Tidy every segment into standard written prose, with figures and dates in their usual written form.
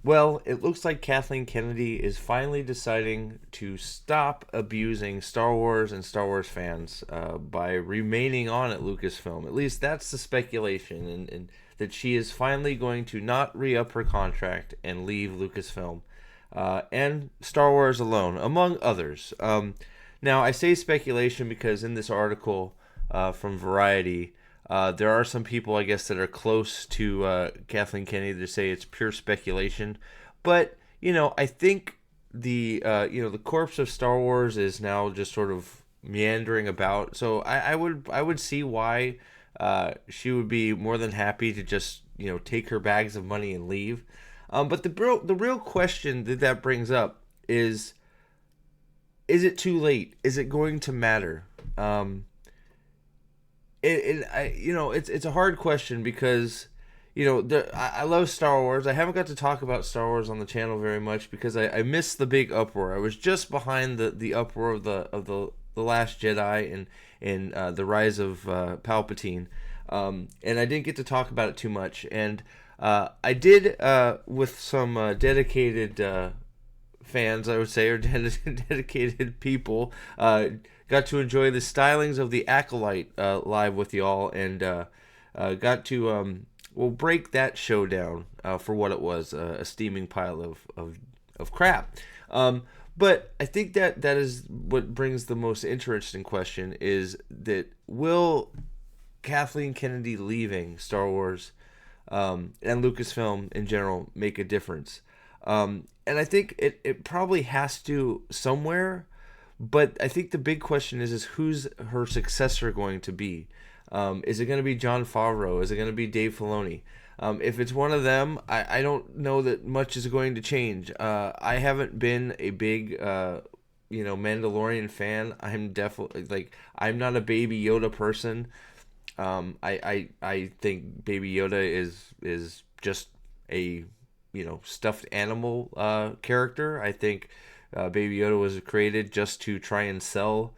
Well, it looks like Kathleen Kennedy is finally deciding to stop abusing Star Wars and Star Wars fans by remaining on at Lucasfilm. At least that's the speculation, and that she is finally going to not re up her contract and leave Lucasfilm and Star Wars alone, among others. Now, I say speculation because in this article from Variety, there are some people, I guess, that are close to Kathleen Kennedy to say it's pure speculation. But I think the corpse of Star Wars is now just sort of meandering about. So I would see why she would be more than happy to just take her bags of money and leave. But the real question that brings up is it too late? Is it going to matter? It's a hard question because I love Star Wars. I haven't got to talk about Star Wars on the channel very much because I missed the big uproar. I was just behind the uproar of the Last Jedi and the rise of Palpatine, and I didn't get to talk about it too much. And I did with some dedicated fans, I would say, or dedicated people. Got to enjoy the stylings of the Acolyte live with y'all, and got to break that show down for what it was, a steaming pile of crap. But I think that is what brings the most interesting question is that will Kathleen Kennedy leaving Star Wars and Lucasfilm in general make a difference? And I think it probably has to somewhere, but I think the big question is who's her successor going to be? Is it going to be Jon Favreau? Is it going to be Dave Filoni? If it's one of them, I don't know that much is going to change. I haven't been a big Mandalorian fan. I'm definitely I'm not a Baby Yoda person. I think Baby Yoda is just a stuffed animal character. I think Baby Yoda was created just to try and sell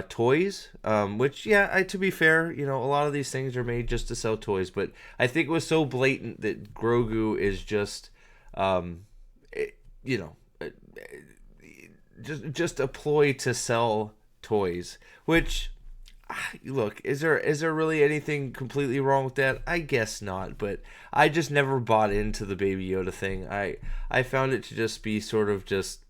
toys, which, to be fair, a lot of these things are made just to sell toys, but I think it was so blatant that Grogu is just, just a ploy to sell toys, which, look, is there really anything completely wrong with that? I guess not, but I just never bought into the Baby Yoda thing. I found it to just be sort of just,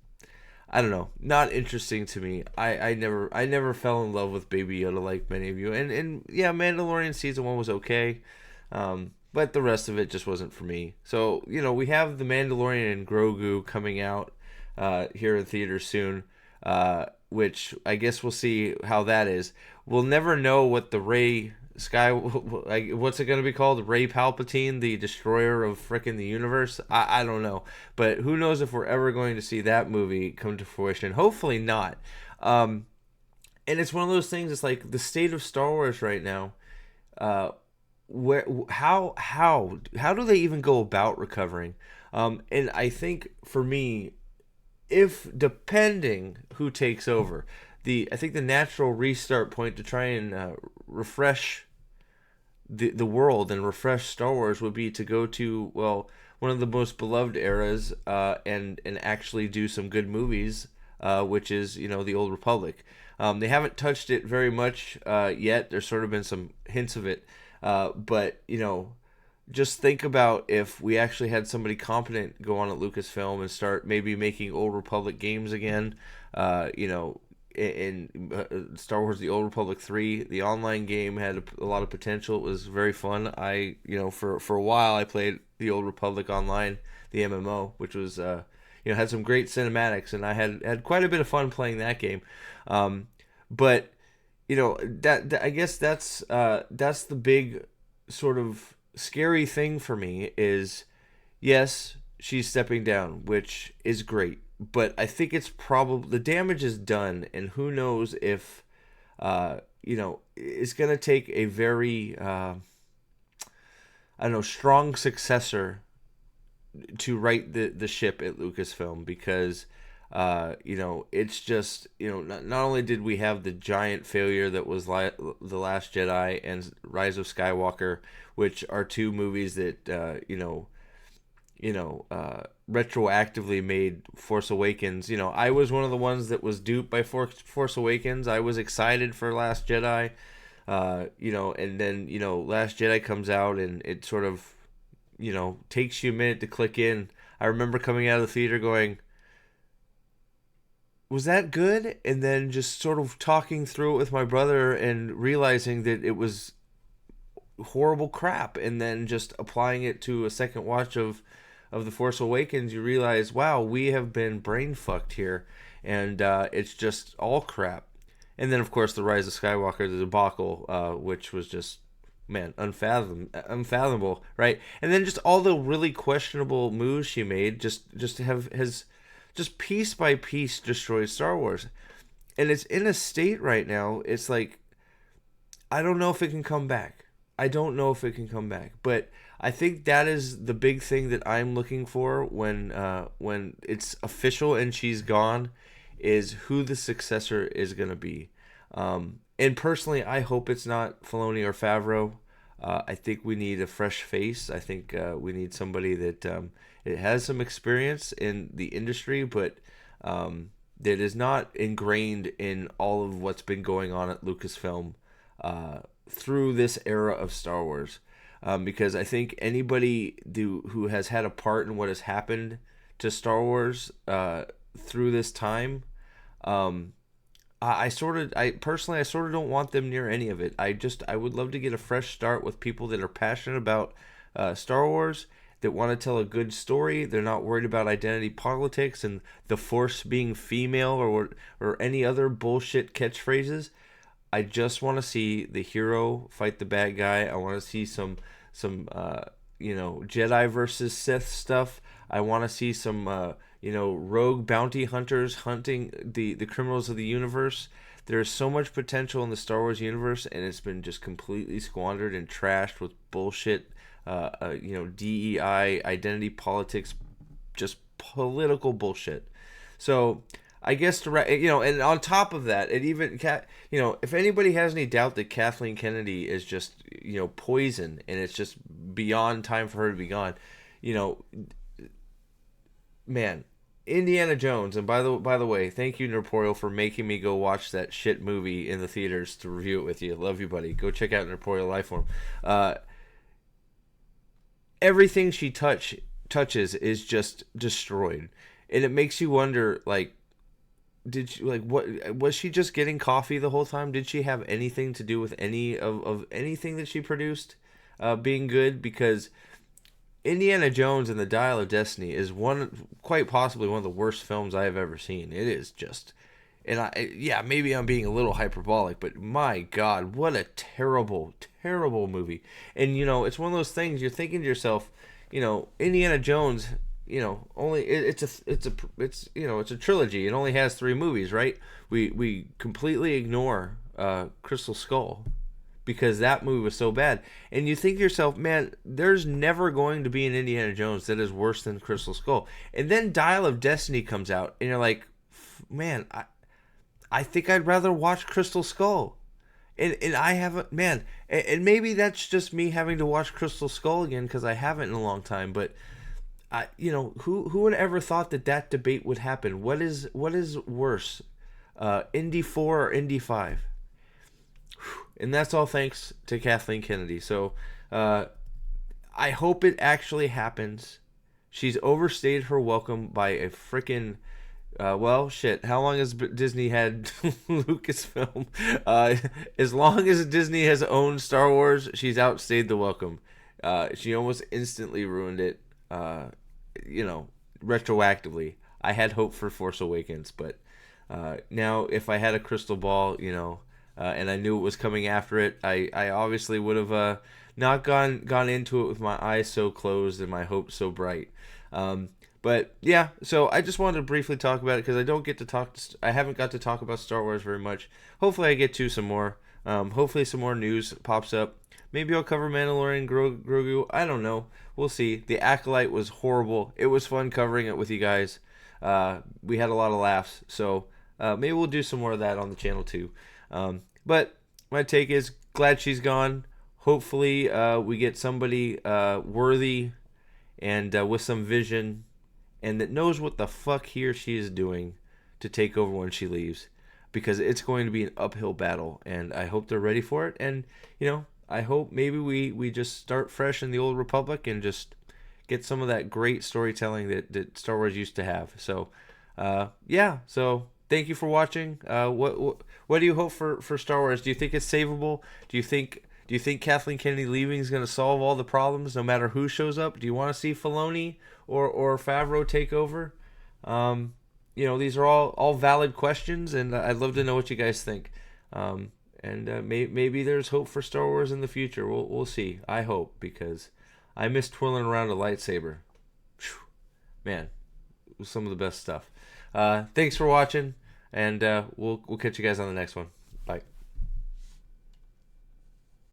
I don't know, not interesting to me. I never fell in love with Baby Yoda like many of you. And yeah, Mandalorian season 1 was okay. But the rest of it just wasn't for me. So, we have The Mandalorian and Grogu coming out here in theaters soon. Which I guess we'll see how that is. We'll never know what the what's it going to be called? Ray Palpatine, the destroyer of frickin' the universe? I don't know. But who knows if we're ever going to see that movie come to fruition. Hopefully not. And it's one of those things, it's like the state of Star Wars right now. How do they even go about recovering? And I think for me, if depending who takes over, I think the natural restart point to try and refresh the world and refresh Star Wars would be to go to one of the most beloved eras and actually do some good movies, which is the Old Republic. They haven't touched it very much yet. There's sort of been some hints of it, but just think about if we actually had somebody competent go on at Lucasfilm and start maybe making Old Republic games again. In Star Wars: The Old Republic 3, the online game had a lot of potential. It was very fun. For a while I played the Old Republic online, the MMO, which was had some great cinematics, and I had quite a bit of fun playing that game. But that I guess that's the big sort of scary thing for me is, yes, she's stepping down, which is great, but I think it's probably the damage is done, and who knows if it's gonna take a very strong successor to right the ship at Lucasfilm, because it's just not only did we have the giant failure that was The Last Jedi and Rise of Skywalker, which are two movies that retroactively made Force Awakens. I was one of the ones that was duped by Force Awakens. I was excited for Last Jedi, and then Last Jedi comes out and it sort of takes you a minute to click in. I remember coming out of the theater going, was that good? And then just sort of talking through it with my brother and realizing that it was horrible crap, and then just applying it to a second watch of The Force Awakens, you realize, wow, we have been brain fucked here, and it's just all crap. And then, of course, The Rise of Skywalker, the debacle, which was just, man, unfathomable, right? And then just all the really questionable moves she made, has just piece by piece destroyed Star Wars. And it's in a state right now, it's like, I don't know if it can come back. I don't know if it can come back, but I think that is the big thing that I'm looking for when it's official and she's gone, is who the successor is going to be. And personally, I hope it's not Filoni or Favreau. I think we need a fresh face. I think we need somebody that it has some experience in the industry, but that is not ingrained in all of what's been going on at Lucasfilm through this era of Star Wars. Because I think anybody who has had a part in what has happened to Star Wars through this time, I personally sort of don't want them near any of it. I would love to get a fresh start with people that are passionate about Star Wars, that want to tell a good story. They're not worried about identity politics and the Force being female or any other bullshit catchphrases. I just want to see the hero fight the bad guy. I want to see some Jedi versus Sith stuff. I want to see some rogue bounty hunters hunting the criminals of the universe. There's so much potential in the Star Wars universe, and it's been just completely squandered and trashed with bullshit. DEI, identity politics, just political bullshit. So I guess and on top of that, it even if anybody has any doubt that Kathleen Kennedy is just poison and it's just beyond time for her to be gone, man, Indiana Jones. And by the way, thank you, Nerporeal, for making me go watch that shit movie in the theaters to review it with you. Love you, buddy. Go check out Nerporeal Lifeform. Everything she touches is just destroyed, and it makes you wonder, like, did she, like, what was she just getting coffee the whole time? Did she have anything to do with any of anything that she produced being good? Because Indiana Jones and the Dial of Destiny is quite possibly one of the worst films I have ever seen. It is just, and maybe I'm being a little hyperbolic, but my God, what a terrible, terrible movie. And it's one of those things you're thinking to yourself, Indiana Jones, only it's a trilogy. It only has 3 movies, right? We completely ignore Crystal Skull because that movie was so bad. And you think to yourself, man, there's never going to be an Indiana Jones that is worse than Crystal Skull. And then Dial of Destiny comes out, and you're like, man, I think I'd rather watch Crystal Skull. And I haven't, man, and maybe that's just me having to watch Crystal Skull again because I haven't in a long time, but who would ever thought that debate would happen? What is worse, Indy 4 or Indy 5? And that's all thanks to Kathleen Kennedy. So I hope it actually happens. She's overstayed her welcome by a freaking well, shit. How long has Disney had Lucasfilm? As long as Disney has owned Star Wars, she's outstayed the welcome. She almost instantly ruined it. Retroactively. I had hope for Force Awakens, but now if I had a crystal ball, and I knew it was coming after it, I obviously would have not gone into it with my eyes so closed and my hopes so bright. But yeah, so I just wanted to briefly talk about it because I haven't got to talk about Star Wars very much. Hopefully I get to some more. Hopefully some more news pops up. Maybe I'll cover Mandalorian Grogu. I don't know. We'll see. The Acolyte was horrible. It was fun covering it with you guys. We had a lot of laughs. So maybe we'll do some more of that on the channel too. But my take is glad she's gone. Hopefully we get somebody worthy and with some vision, and that knows what the fuck he or she is doing to take over when she leaves, because it's going to be an uphill battle, and I hope they're ready for it. And I hope maybe we just start fresh in the old republic and just get some of that great storytelling that Star Wars used to have. So yeah, so thank you for watching. What do you hope for Star Wars? Do you think it's savable? Do you think Kathleen Kennedy leaving is going to solve all the problems, no matter who shows up? Do you want to see Filoni or Favreau take over? These are all valid questions, and I'd love to know what you guys think. Maybe there's hope for Star Wars in the future. We'll see. I hope, because I miss twirling around a lightsaber. Whew. Man, it was some of the best stuff. Thanks for watching, and we'll catch you guys on the next one.